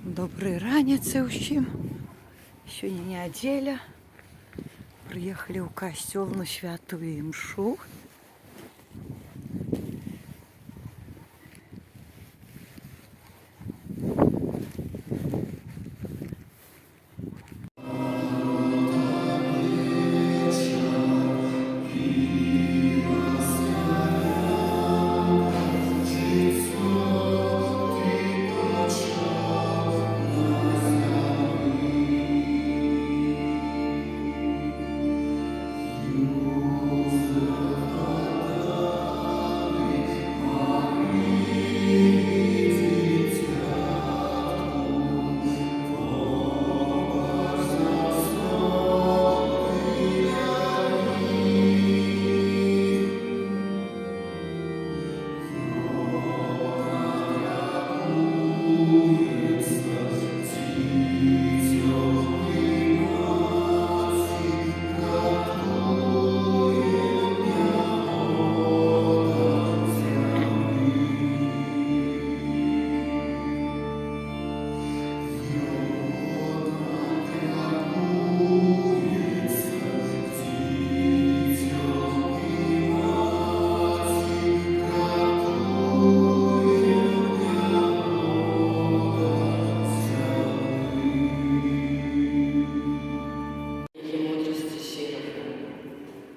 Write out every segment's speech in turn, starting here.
Добрий ранець усім. Сьогодні неділя. Приїхали у костел на святу імшу.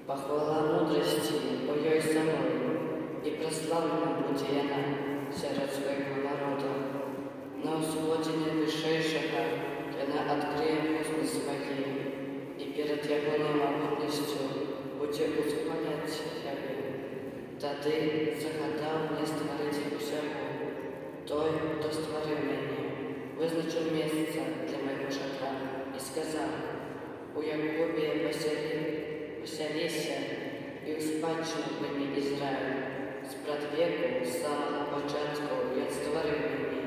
Похвала мудрости Божьей самой, и прославлена будет она серед своего народа. На усводе Вышейшего она открыє уста свои, и перед Его могутностью буде усклоняться Тебе. Тоді загадав мені створити усього, той, хто створив мене, визначив місце для моєго шатра і сказав: у Якубі поселися і у спадщину прийми Ізраїль. Спрадвеку, з самого початку, я створив мене,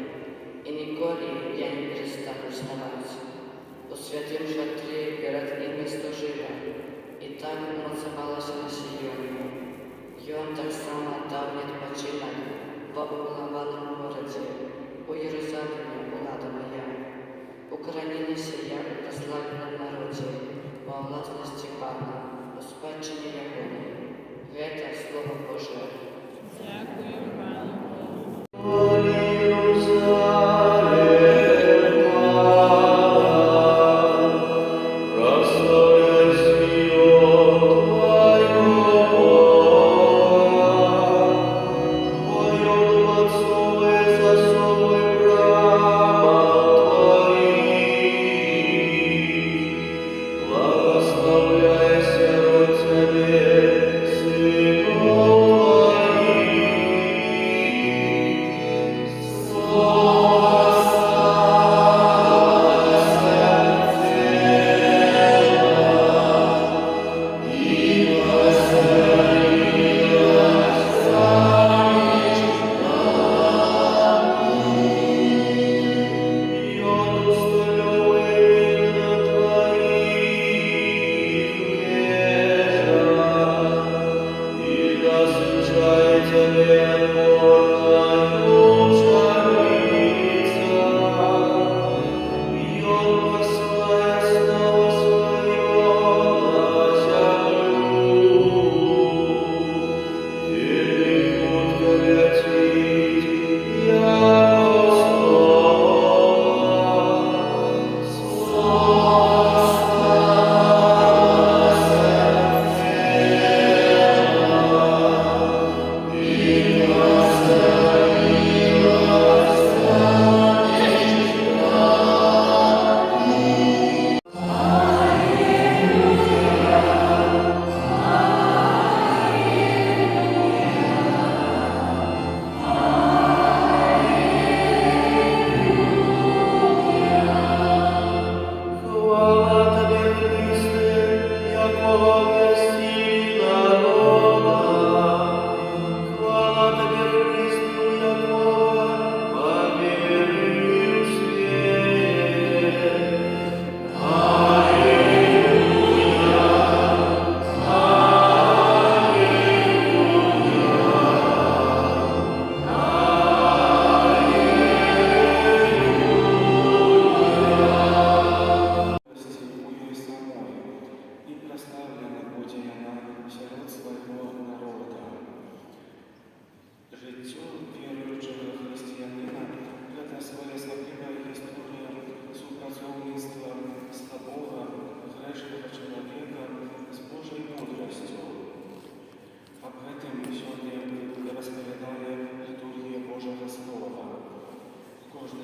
і ніколи я не перестану вставати. У святім шатрі перед ними служила, і так мацавалася на Сіоні. І он так само дав відпочинок в углованому городі, у Єрусалимі влада моя. Укоронилися я у прославленому народі, во власності Пана, у спадщині Ягони. Це Слово Боже. Дякую, Пане. Благословляйся, Отче, Сыном Твоим.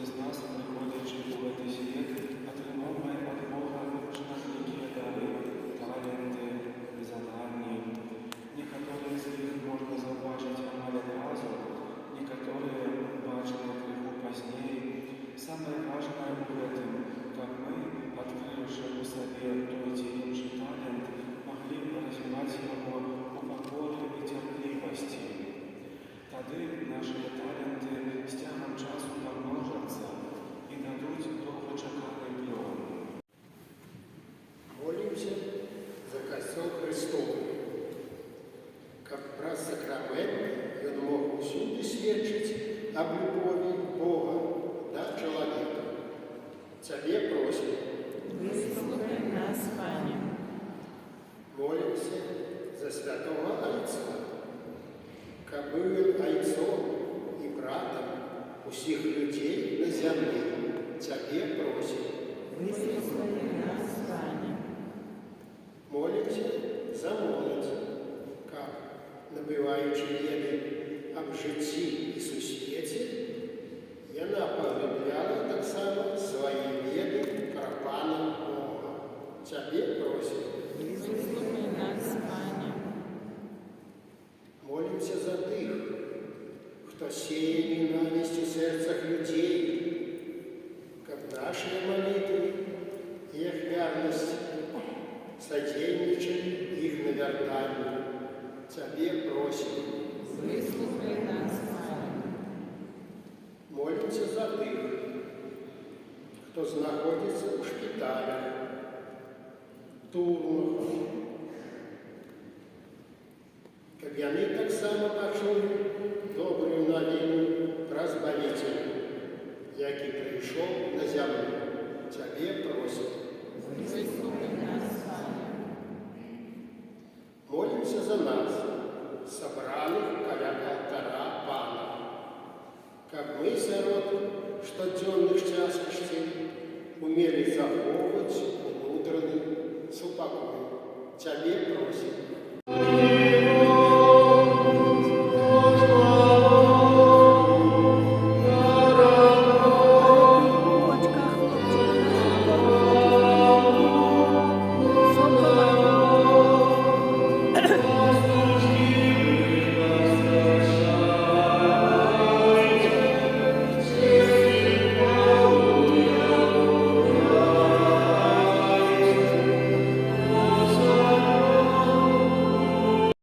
з нас, приходячи у цей світ, отримовує від Бога шматлікі дари, таленти, задання. Некоторые из них можно зауважить амаль одразу, некоторые бачили криху позднее. Самое важное в этом, как мы, открывши у себе той ці інший талент, могли бы развивать его у покоры и терпливости. Тады наши таленты с тягом часу помножатся и дадут довгочаканий плод. Молимся за Костел Христовый, как праз сакраменты ён мог усюды сведчыць об любові Бога да чалавека. Цябе просім. Выслухай нас, Пане. Молимся за святого Отца, как быў ён айцом і братом усіх людзей на зямлі. Цябе просім. Выслухай нас, Пане. Молимся за моладзь, как, набываючы веды аб жыцці і сусвеце, яна паглыбляла таксама свае веды пра Пана Бога. Цябе просім. Выслухай нас, Пане. Молимся за тых, хто сеє ненависть у серцах людей, каб наши молитвы и ахвярность содейничали их навертанию. Цябе просим. Выслухай нас, Пане. Молимся за тых, кто находится в шпиталях, турмах, каб яны таксама пачулі добрую навіну пра Збавіцеля, які прыйшоў на зямлю. Цябе просім. Выслухай нас, Пане. Молимся за нас, собраных каля алтара Пана, каб мы сярод штодзённых цяжкасцей умелі захоўваць унутраны супакой. Цябе просім.